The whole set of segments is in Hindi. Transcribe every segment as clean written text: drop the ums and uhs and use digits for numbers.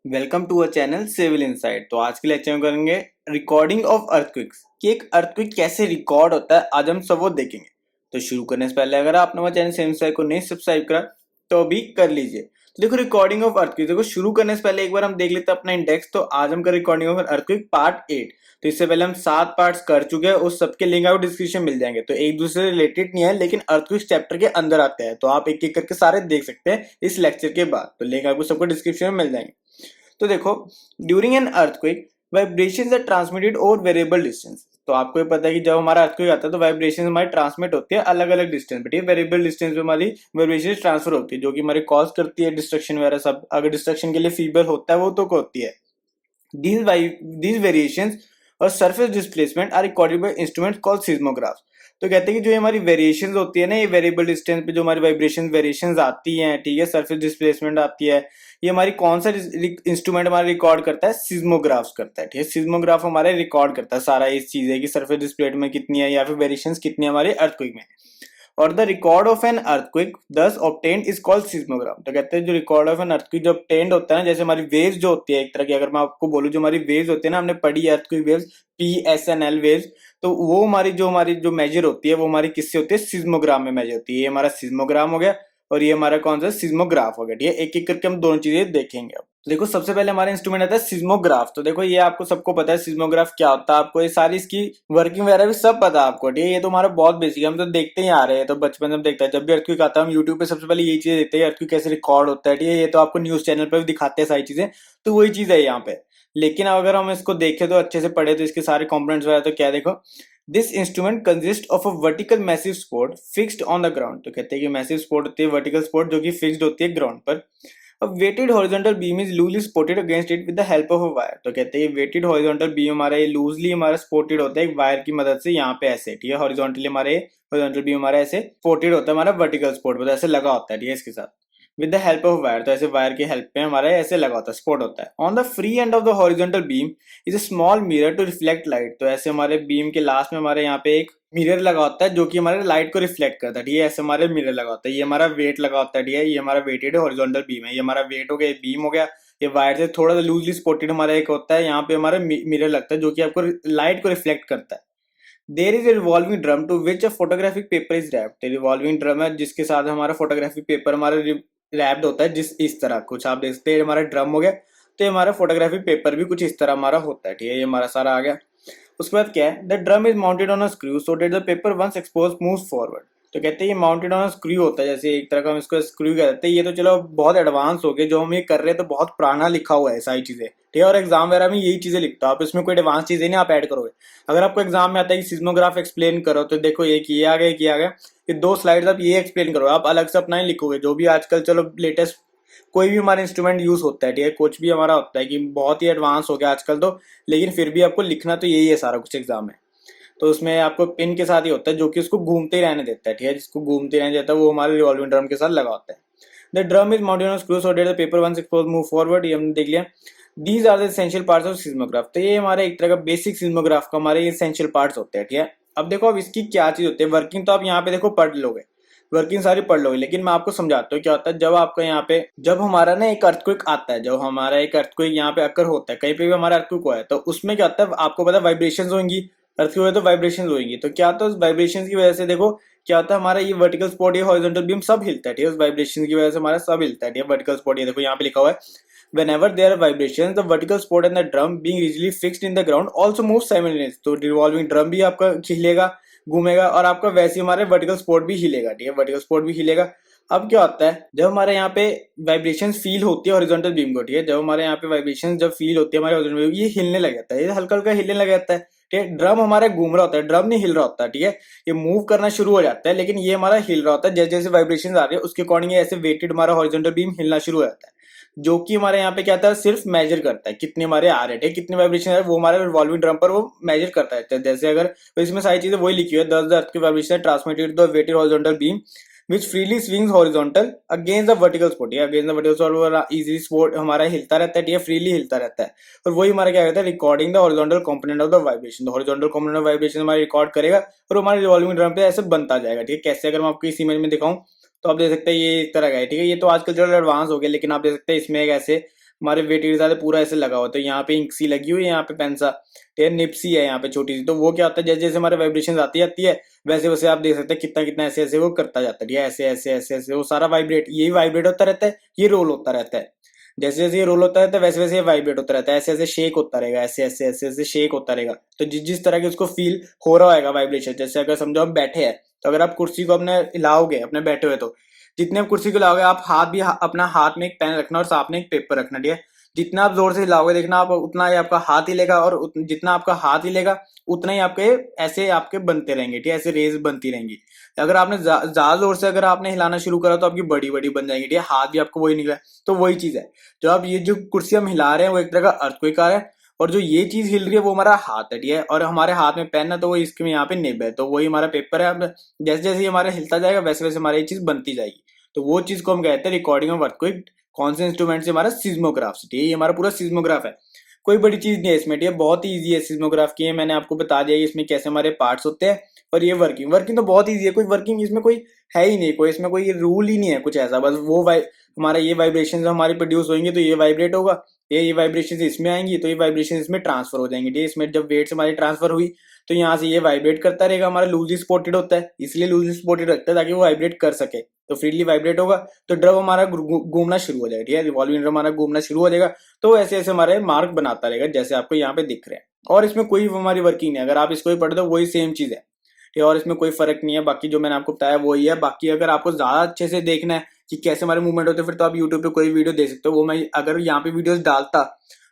Welcome to a channel civil insight. तो आज के लेक्चर में करेंगे रिकॉर्डिंग ऑफ अर्थक्वेक्स कि एक अर्थक्वेक कैसे रिकॉर्ड होता है। आज हम सब वो देखेंगे। तो शुरू करने से पहले अगर आपने हमारे चैनल सिविल इनसाइट को नहीं सब्सक्राइब करा तो अभी कर लीजिए। तो देखो रिकॉर्डिंग ऑफ अर्थक्वेक, देखो शुरू करने से पहले एक बार हम देख लेते हैं अपना इंडेक्स। तो आज हम कर रिकॉर्डिंग ऑफ अर्थक्वेक पार्ट 8। तो इससे पहले हम 7 पार्ट्स कर चुके हैं, उस सबके लिंक आपको डिस्क्रिप्शन मिल जाएंगे। तो एक दूसरे से रिलेटेड नहीं है लेकिन अर्थक्वेक चैप्टर के अंदर आते हैं, तो आप एक एक करके सारे देख सकते हैं इस लेक्चर के बाद। तो लिंक आपको सबको डिस्क्रिप्शन में मिल जाएंगे। तो देखो, during an earthquake vibrations are transmitted over variable distance. तो आपको ये पता है कि जब हमारा अर्थक्वेक आता है तो वाइब्रेशन हमारी ट्रांसमिट होती है अलग अलग डिस्टेंस पे, वेरिएबल डिस्टेंस पे हमारी वाइब्रेशन ट्रांसफर होती है, जो कि हमारी कॉज करती है डिस्ट्रक्शन वगैरह सब। अगर डिस्ट्रक्शन के लिए फीबल होता है वो तो होती है। These variations और surface displacement are recorded by instrument called seismograph. तो कहते हैं कि जो हमारी वेरिएशंस होती है ना, ये वेरिएबल डिस्टेंस पे जो हमारी वाइब्रेशन वेरिएशंस आती हैं, ठीक है, सरफेस डिस्प्लेसमेंट आती है, ये हमारी कौन सा इंस्ट्रूमेंट हमारा रिकॉर्ड करता है? सिस्मोग्राफ्स करता है, ठीक है। सिस्मोग्राफ हमारे रिकॉर्ड करता है सारा इस चीज है कि सरफेस डिस्प्लेसमेंट कितनी है या फिर वेरिएशंस कितनी है हमारे अर्थक्वेक में। और the record of an earthquake दस ऑब्टेन्ड इज कॉल्ड सिस्मोग्राम। तो कहते हैं जो रिकॉर्ड ऑफ एन अर्थक्वेक जो ऑब्टेन्ड होता है ना, जैसे हमारी वेव्स जो होती है एक तरह की, अगर मैं आपको बोलूं जो हमारी वेव्स होती है ना, हमने पढ़ी अर्थक्वेक वेव्स, PSNL वेव्स, तो वो हमारी जो मेजर होती है वो हमारी किससे होती है? सिस्मोग्राम में मेजर होती है। ये हमारा सिस्मोग्राम हो गया और ये हमारा कौन सा सिस्मोग्राफ हो गया, ठीक है। एक एक करके हम दोनों चीजें देखेंगे अब। देखो सबसे पहले हमारा इंस्ट्रूमेंट आता है सिस्मोग्राफ। तो देखो ये आपको सबको पता है सिस्मोग्राफ क्या होता है, आपको ये सारी इसकी वर्किंग वगैरह भी सब पता है आपको, ठीक है। ये तो हमारा बहुत बेसिक है, हम तो देखते ही आ रहे हैं, तो बचपन में हम देखते हैं जब भी अर्थक्वेक आता है हम यूट्यूब पे सबसे पहले यही चीजें देखते हैं, अर्थक्वेक कैसे रिकॉर्ड होता है, ठीक है। ये तो आपको न्यूज चैनल पर भी दिखाते हैं सारी चीजें, तो वही चीज है यहाँ पे। लेकिन अगर हम इसको देखें तो अच्छे से पढ़े तो इसके सारे कॉम्पोनेंट्स वगैरह, तो क्या देखो, this instrument consist of a vertical massive sport fixed on the ground. तो कहते हैं कि मैसिव स्पोर्ट होती है वर्टिकल स्पोर्ट जो कि फिक्स्ड होती है ग्राउंड पर। अब weighted horizontal beam is loosely supported against it with the help of a wire. तो कहते हैं वेटेड हॉरिजॉन्टल बीम हमारा ये लूजली हमारा सपोर्टेड होता है एक वायर की मदद से, यहाँ पे ऐसे, ठीक है। हॉरिजॉन्टली हमारे हॉरिजॉन्टल बीम हमारा ऐसे सपोर्टेड होता है हमारा वर्टिकल सपोर्ट पर, तो ऐसे लगा होता है, ठीक है, इसके साथ with the help of wire. तो ऐसे वायर की हेल्प पे हमारा ऐसे लगा होता है, सपोर्ट होता है। On the free end of the horizontal beam is a small mirror to reflect light. तो ऐसे हमारे बीम के लास्ट में हमारे यहाँ पे एक मिरर लगा होता है जो कि हमारे लाइट को रिफ्लेक्ट करता है, ठीक है। ऐसे हमारे मिरर लगा होता है, ये हमारा वेट लगा होता है, ठीक है। ये हमारा वेटेड हॉरिजॉन्टल बीम है, ये हमारा वेट हो गया, ये बीम हो गया। ये वायर से थोड़ा सा लूजली सपोर्टेड हमारा एक होता है, यहाँ पे हमारा मिरर लगता है जो कि आपको लाइट को रिफ्लेक्ट करता है। There is a revolving drum to which a photographic paper is wrapped. Revolving drum है जिसके साथ हमारा फोटोग्राफिक पेपर हमारा रैप्ड होता है, जिस इस तरह कुछ आप देखते हैं हमारा ड्रम हो गया। तो ये हमारा फोटोग्राफिक पेपर भी कुछ इस तरह हमारा होता है, ठीक है। ये हमारा सारा आ गया। उसके बाद क्या है, the drum is mounted on a screw so that the paper once expose moves forward. तो कहते हैं ये माउंटेड ऑन अ स्क्रू होता है, जैसे एक तरह का हम इसको स्क्रू कहते हैं। ये तो चलो बहुत एडवांस हो गए, जो हम ये कर रहे हैं तो बहुत पुराना लिखा हुआ है सारी चीजें, ठीक है। और एग्जाम वगैरह में यही चीजें लिखता है, आप इसमें कोई एडवांस चीजें नहीं आप ऐड करोगे। अगर आपको एग्जाम में आता है कि सिस्मोग्राफ एक्सप्लेन करो, तो देखो ये किया गया किया गया, ये 2 स्लाइड्स आप ये एक्सप्लेन करो, आप अलग से अपना ही लिखोगे जो भी आजकल चलो लेटेस्ट कोई भी हमारा इंस्ट्रूमेंट यूज होता है, ठीक है। कुछ भी हमारा होता है कि बहुत ही एडवांस हो गया आजकल तो, लेकिन फिर भी आपको लिखना तो यही है सारा कुछ एग्जाम में। तो उसमें आपको पिन के साथ ही होता है जो कि उसको घूमते ही रहने देता है, ठीक है। जिसको घूमते रहने देता है वो हमारे रिवॉल्विंग ड्रम के साथ लगा होता है। The drum is mounted on screw so that the paper once expose move forward. ये हमने देख लिया। These are the essential parts of seismograph. तो ये हमारे एक तरह का बेसिक सिस्मोग्राफ का हमारे एसेंशियल पार्ट्स होते हैं, ठीक है। अब देखो अब इसकी क्या चीज होती है वर्किंग, तो आप यहाँ पे देखो पढ़ लोगे, वर्किंग सारी पढ़ लोगे, लेकिन मैं आपको समझाता हूँ क्या होता है। जब आपका यहाँ पे जब हमारा ना एक अर्थक्वेक आता है, जब हमारा एक अर्थक्वेक यहाँ पे अकर होता है, कहीं पे भी हमारा अर्थक्वेक हुआ है, तो उसमें क्या होता है आपको पता है वाइब्रेशंस होंगी, अर्थक्वेक है तो वाइब्रेशंस होंगी। तो क्या होता है उस वाइब्रेशंस की वजह से देखो क्या होता है, हमारा ये वर्टिकल स्पॉट या हॉरिजॉन्टल बीम सब हिलता है, ठीक है। उस वाइब्रेशन की वजह से हमारा सब हिलता है, ठीक है। वर्टिकल स्पॉट ये देखो यहाँ पे लिखा हुआ है, whenever there are vibrations the vertical spot and the drum being rigidly fixed in the ground also moves simultaneously। तो रिवॉल्विंग ड्रम भी आपका हिलेगा, घूमेगा, और आपका वैसे हमारे वर्टिकल स्पॉट भी हिलेगा, ठीक है। वर्टिकल स्पॉट भी हिलेगा। अब क्या होता है जब हमारे यहाँ पे वाइब्रेशन फील होती है हॉरिजॉन्टल बीम को, ठीक है, जब हमारे यहाँ पे वाइब्रेशन जब फील होती है हमारे हॉरिजॉन्टल बीम, ये हिलने लग जाता है, ये हल्का हल्का हिलने लग जाता है, ठीक है। ड्रम हमारा घूम रहा होता है, ड्रम नहीं हिल रहा होता, ठीक है। ये मूव करना शुरू हो जाता है लेकिन ये हमारा हिल रहा होता है, जैसे जैसे वाइब्रेशन आ रही है उसके अकॉर्डिंग ऐसे वेटेड हमारा हॉरिजॉन्टल बीम हिलना शुरू हो जाता है, जो कि हमारे यहाँ पे क्या था सिर्फ मेजर करता है कितने हमारे आ रहे थे, कितने वाइब्रेशन है वो हमारे रिवॉल्विंग ड्रम पर वो मेजर करता है। जैसे अगर तो इसमें सारी चीजें वही लिखी हुई है, 10 अर्थ की vibration transmitted the weighted horizontal beam which freely swings horizontal against the vertical spot, या against the vertical spot वो easily spot हमारा हिलता रहता है, ठीक है, फ्रीली हिलता रहता है। और वही हमारा क्या कहता है recording the horizontal component of the vibration. Horizontal component of vibration हमारा रिकॉर्ड करेगा और हमारे रिवॉल्विंग ड्रम पे ऐसे बनता जाएगा, ठीक है। कैसे अगर मैं आपको इस इमेज में दिखाऊं तो आप देख सकते हैं ये इस तरह का है, ठीक है। ये तो आजकल जो एडवांस हो गया, लेकिन आप देख सकते हैं इसमें एक ऐसे हमारे वेट के साथ पूरा ऐसे लगा हुआ, तो यहाँ पे इंक सी लगी हुई है, यहाँ पे पेन सा, ये निप सी है यहाँ पे छोटी सी। तो वो क्या होता है, जैसे जैसे हमारे वाइब्रेशन आती जाती है वैसे वैसे आप देख सकते हैं कितना कितना ऐसे ऐसे वो करता जाता है, ऐसे ऐसे ऐसे ऐसे वो सारा वाइब्रेट, यही वाइब्रेट होता रहता है, ये रोल होता रहता है। जैसे जैसे ये रोल होता रहता है वैसे वैसे ये वाइब्रेट होता रहता है, ऐसे ऐसे शेक होता रहेगा, ऐसे ऐसे ऐसे ऐसे शेक होता रहेगा। तो जिस जिस तरह के उसको फील हो रहा होगा वाइब्रेशन, जैसे अगर समझो हम बैठे हैं, तो अगर आप कुर्सी को अपने हिलाओगे अपने बैठे हुए, तो जितने आप कुर्सी को हिलाओगे, आप हाथ भी अपना हाथ में एक पेन रखना और साथ में एक पेपर रखना, ठीक है। जितना आप जोर से हिलाओगे देखना आप उतना ही आपका हाथ हिलेगा, और जितना आपका हाथ हिलेगा उतना ही आपके ऐसे आपके बनते रहेंगे, ठीक है, ऐसे रेज बनती रहेंगी। अगर आपने ज्यादा जोर से अगर आपने हिलाना शुरू करा तो आपकी बड़ी बड़ी बन जाएंगी, ठीक है, हाथ भी आपको वही निकला। तो वही चीज है, जो आप ये जो कुर्सी हम हिला रहे हैं वो एक तरह का अर्थक्वेक आ रहा है, और जो ये चीज हिल रही है वो हमारा हाथ है, ठीक है, और हमारे हाथ में पेन है तो वो इसके में यहाँ पे निब है, तो वही हमारा पेपर है। अब जैसे जैसे ये हमारा हिलता जाएगा वैसे वैसे हमारी ये चीज बनती जाएगी। तो वो चीज को हम कहते हैं रिकॉर्डिंग ऑफ अर्थक्वेक। कौन से इंस्ट्रूमेंट से? हमारा सिज्मोग्राफ से, ठीक है, ये हमारा पूरा सिज्मोग्राफ है। कोई बड़ी चीज नहीं है इसमें, ठीक है, बहुत ही ईजी है सिज्मोग्राफ की, मैंने आपको बता दिया इसमें कैसे हमारे पार्ट्स होते हैं। और ये वर्किंग वर्किंग तो बहुत ईजी है, कोई वर्किंग इसमें कोई है ही नहीं, कोई इसमें कोई रूल ही नहीं है कुछ ऐसा, बस वो हमारा ये वाइब्रेशन हमारी प्रोड्यूस होंगे तो ये वाइब्रेट होगा, ये वाइब्रेशन इसमें आएंगी तो ये वाइब्रेशन इसमें ट्रांसफर हो जाएंगे, ठीक है। इसमें जब वेट्स हमारी ट्रांसफर हुई तो यहाँ से ये वाइब्रेट करता रहेगा, हमारा लूजली स्पॉटेड होता है, इसलिए लूजली स्पॉटेड रखता है ताकि वो वाइब्रेट कर सके, तो फ्रीली वाइब्रेट होगा तो ड्रम हमारा घूमना शुरू हो जाएगा, ठीक है, रिवॉल्विंग ड्रम हमारा घूमना शुरू हो जाएगा। तो ऐसे ऐसे हमारे मार्क बनाता रहेगा जैसे आपको यहाँ पे दिख रहे हैं, और इसमें कोई हमारी वर्किंग नहीं है, अगर आप इसको ही पढ़ दो वही सेम चीज है, ठीक है, और इसमें कोई फर्क नहीं है। बाकी जो मैंने आपको बताया वही है। बाकी अगर आपको ज्यादा अच्छे से देखना है कि कैसे हमारे मूवमेंट होते हैं, फिर तो आप यूट्यूब पे कोई वीडियो देख सकते हो, वो मैं अगर यहाँ पे वीडियोस डालता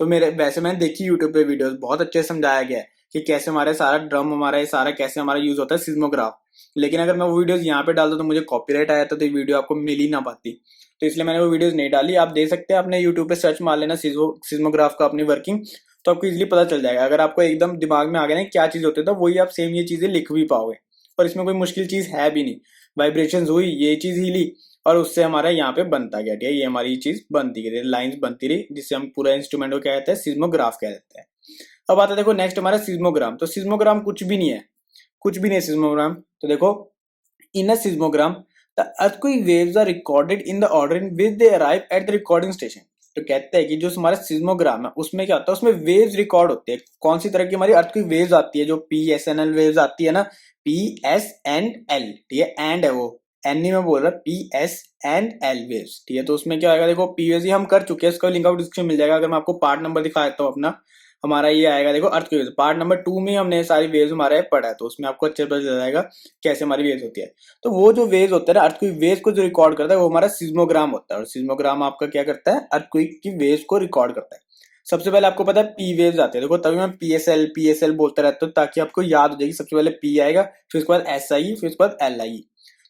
तो मेरे वैसे मैंने देखी यूट्यूब पे वीडियोस, बहुत अच्छे से समझाया गया है कि कैसे हमारे सारा ड्रम हमारा ये सारा कैसे हमारा यूज होता है सिज्मोग्राफ। लेकिन अगर मैं वो वीडियोस यहाँ पे डालता तो मुझे कॉपीराइट आया था, तो ये वीडियो आपको मिल ही ना पाती, तो इसलिए मैंने वो वीडियोस नहीं डाली। आप देख सकते हैं अपने यूट्यूब पे सर्च मार लेना सिज्मोग्राफ का अपनी वर्किंग, तो आपको इजीली पता चल जाएगा। अगर आपको एकदम दिमाग में आ गया ना क्या चीज होती है तो वही आप सेम ये चीजें लिख भी पाओगे, और इसमें कोई मुश्किल चीज है भी नहीं। वाइब्रेशन हुई, ये चीज हिली, और उससे हमारा यहाँ पे बनता गया, ठीक है, ये हमारी चीज बनती गई, लाइंस बनती रही, जिससे हम पूरा इंस्ट्रूमेंट को क्या कहते हैं, सिज्मोग्राफ कह देते हैं। अब आता है देखो नेक्स्ट हमारा सिज्मोग्राम। तो सिज्मोग्राम कुछ भी नहीं है, कुछ भी नहीं है सिज्मोग्राम। तो देखो, इन अ सिज्मोग्राम the earthquake waves are recorded in the order in which they arrive at the recording station। तो कहते हैं कि जो हमारा सिज्मोग्राम है उसमें क्या होता है, उसमें वेव्स रिकॉर्ड होते हैं। कौन सी तरह की हमारी अर्थक्वेक वेव्स आती है, जो PSNL वेव्स आती है ना, PSNL, ठीक है, एंड है वो, एन नहीं मैं बोल रहा, PSNL वेव्स, ठीक है। तो उसमें क्या आएगा, देखो PVS हम कर चुके हैं, उसका लिंक आउट डिस्क्रिप्शन मिल जाएगा। अगर मैं आपको पार्ट नंबर दिखा देता हूँ अपना, हमारा ये आएगा देखो अर्थक्वेक पार्ट नंबर 2 में हमने सारी वेव्स हमारे पढ़ा है, तो उसमें आपको अच्छे पता चल जाएगा कैसे हमारी वेव्स होती है। तो वो जो वेव्स होता है ना, अर्थक्वेक वेव्स को जो रिकॉर्ड करता है वो हमारा सिज्मोग्राम होता है, और सिज्मोग्राम आपका क्या करता है, अर्थक्वेक की वेव्स को रिकॉर्ड करता है। सबसे पहले आपको पता है पी वेव्स आते हैं, देखो तभी मैं PSL बोलता रहता हूँ ताकि आपको याद हो जाएगी। सबसे पहले पी आएगा, फिर उसके बाद एस आई, फिर उसके बाद एल आई।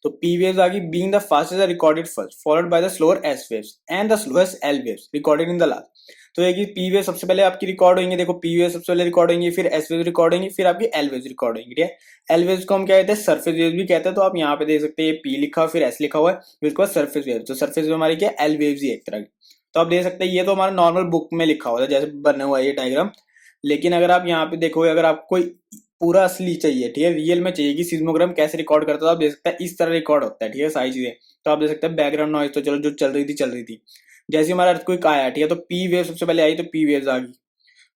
तो पी वेव्स आ गई, being the fastest recorded first, followed by the slower S waves and the slowest L waves recorded in the last. तो ये पी वेव सबसे पहले आपकी रिकॉर्ड होंगे, देखो पी वेव सबसे पहले रिकॉर्ड होंगी, फिर एस वेव रिकॉर्ड होंगी, फिर आपकी एल वेव रिकॉर्ड होंगी, ठीक है। एल वेव को हम क्या कहते हैं, सरफेस वेव भी कहते हैं। तो आप यहाँ पे देख सकते हैं पी लिखा हुआ फिर एस लिखा हुआ है, फिर उसके बाद सरफेस वेव। तो सरफेस वेव हमारी क्या है, एल वेव ही एक तरह की। तो आप देख सकते हैं ये तो हमारा नॉर्मल बुक में लिखा हुआ है जैसे बना हुआ है ये डायग्राम। लेकिन अगर आप यहाँ पे देखोगे, अगर आपको कोई पूरा असली चाहिए, ठीक है, रियल में चाहिए कि सिज्मोग्राम कैसे रिकॉर्ड करता है, तो आप देख सकते हैं इस तरह रिकॉर्ड होता है, ठीक है, सारी चीजें। तो आप देख सकते हैं बैकग्राउंड नॉइज तो चलो जो चल रही थी, जैसे हमारा अर्थक्वेक आया, ठीक है, तो पी वेव सबसे पहले आई, तो पी वेव्स आ गई,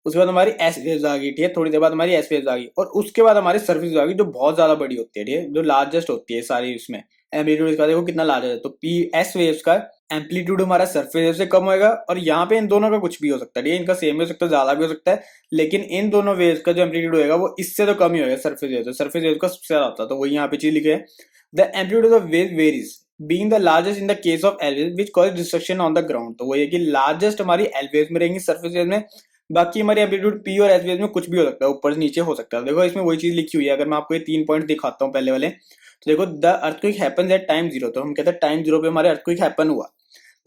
उसके बाद हमारी एस वेव्स आ गई, ठीक है, थोड़ी देर बाद हमारी एस वेव्स आ गई, और उसके बाद हमारी सर्फेस आ गई जो बहुत ज्यादा बड़ी होती है, ठीक है, जो लार्जेस्ट होती है सारी। उसमें एम्पलीट्यूड इसका देखो कितना लार्ज है, तो पी एस वेव्स का एम्पलीट्यूड हमारा सर्फेस वेव से कम होगा, और यहाँ पे इन दोनों का कुछ भी हो सकता है, ठीक है, इनका सेम भी हो सकता है, ज्यादा भी हो सकता है, लेकिन इन दोनों वेव्स का जो एम्पलीट्यूड होगा वो इससे तो कम ही होगा सर्फेस वेव, तो सर्फेस वेव का सबसे ज्यादा होता है। तो वही यहाँ पे चीज लिखे है, the amplitude of wave varies being the largest in the case of L waves which cause destruction on the ground। तो वो ये कि लार्जेस्ट हमारी L waves में रहेंगी, सर्फेस वेव में। बाकी हमारी एम्पलीट्यूड P और S वेव में कुछ भी हो सकता है, ऊपर से नीचे हो सकता है। देखो इसमें वही चीज लिखी हुई है, अगर मैं आपको ये 3 पॉइंट दिखाता हूँ पहले वाले, तो देखो the earthquake happens at time 0। तो हम कहते हैं टाइम 0 पे हमारे अर्थक्वेक हैपन हुआ।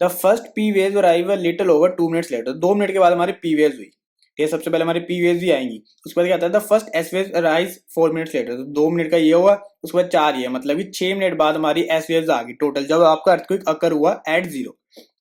The first P waves arrive a little over 2 minutes later. 2 minute के बाद हमारी P वेव्स हुई, ये सबसे पहले हमारी P वेव्स भी आएंगी। उसके बाद क्या आता है, the first S waves arise 4 minutes later. तो 2 मिनट का ये हुआ, उसके बाद 4 ये, मतलब कि 6 मिनट बाद हमारी S वेव्स आ गई टोटल, जब आपका अर्थक्वेक अकर हुआ एट 0।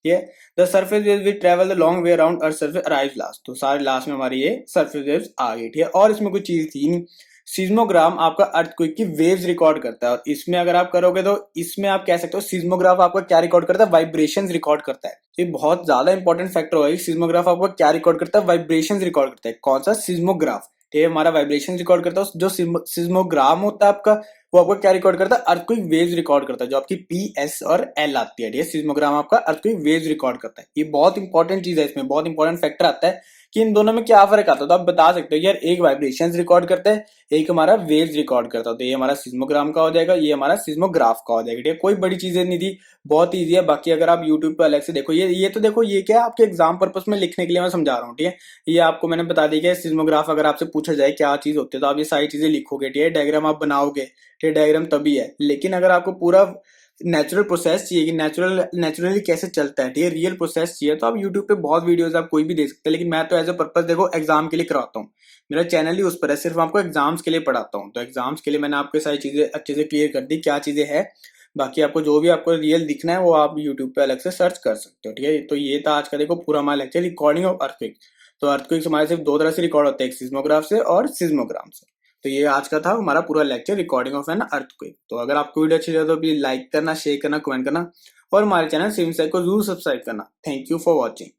ये the surface waves will travel the long way around earth surface arrive last. तो सारे लास्ट में हमारी ये सरफेस वेव्स आ गई, ठीक है। और इसमें कोई चीज थी नहीं, सिज्मोग्राम आपका अर्थक्वेक की वेव्स रिकॉर्ड करता है, और इसमें अगर आप करोगे तो इसमें आप कह सकते हो सिज्मोग्राफ आपका क्या रिकॉर्ड करता है, वाइब्रेशंस रिकॉर्ड करता है। ये बहुत ज्यादा इंपॉर्टेंट फैक्टर होगा कि सिज्मोग्राफ आपका क्या रिकॉर्ड करता है, वाइब्रेशंस रिकॉर्ड करता है। कौन सा? सिज्मोग्राफ। ये हमारा वाइब्रेशन रिकॉर्ड करता है। जो सिज्मोग्राम होता है आपका, वो आपका क्या रिकॉर्ड करता है, अर्थक्वेक वेव्स रिकॉर्ड करता है, जो आपकी पी, एस और एल आती है। सिज्मोग्राम आपका अर्थक्वेक वेव्स रिकॉर्ड करता है। ये बहुत इंपॉर्टेंट चीज है, इसमें बहुत इंपॉर्टेंट फैक्टर आता है कि इन दोनों में क्या फर्क आता है। तो आप बता सकते हो कि यार एक वाइब्रेशंस रिकॉर्ड करता है, एक हमारा वेव्स रिकॉर्ड करता है। तो ये हमारा सिज्मोग्राम का हो जाएगा, ये हमारा सिज्मोग्राफ का हो जाएगा। ठीक है, कोई बड़ी चीजें नहीं थी, बहुत ईजी है। बाकी अगर आप यूट्यूब पे अलग से देखो, ये तो देखो, ये क्या है, आपके एग्जाम पर्पस में लिखने के लिए मैं समझा रहा हूँ। ठीक है, ये आपको मैंने बता दी कि सिज्मोग्राफ अगर आपसे पूछा जाए क्या चीज होती है, तो आप ये सारी चीजें लिखोगे। ठीक है, डायग्राम आप बनाओगे। ये डायग्राम तभी है, लेकिन अगर आपको पूरा नेचुरल प्रोसेस चाहिए कि नेचुरली कैसे चलता है, ठीक है, रियल प्रोसेस चाहिए, तो आप यूट्यूब पे बहुत वीडियोस आप कोई भी देख सकते हैं। लेकिन मैं तो एज अ पर्पस देखो एग्जाम के लिए कराता हूँ, मेरा चैनल ही उस पर है, सिर्फ आपको एग्जाम्स के लिए पढ़ाता हूँ। तो एग्जाम्स के लिए मैंने आपको सारी चीजें अच्छे से क्लियर कर दी क्या चीजें हैं। बाकी आपको जो भी आपको रियल दिखना है वो आप यूट्यूब पे अलग से सर्च कर सकते हो। ठीक है, तो ये था आज का देखो पूरा हमारा लेक्चर, रिकॉर्डिंग ऑफ अर्थक्वेक। तो अर्थक्वेक हमारे सिर्फ दो तरह से रिकॉर्ड होते हैं, एक सिज्मोग्राफ से और सिज्मोग्राम से। तो ये आज का था हमारा पूरा lecture, recording of an earthquake. तो अगर आपको वीडियो अच्छी लगे तो प्लीज लाइक करना, शेयर करना, कमेंट करना, और हमारे चैनल सिविल साइंस को जरूर सब्सक्राइब करना। Thank you for watching.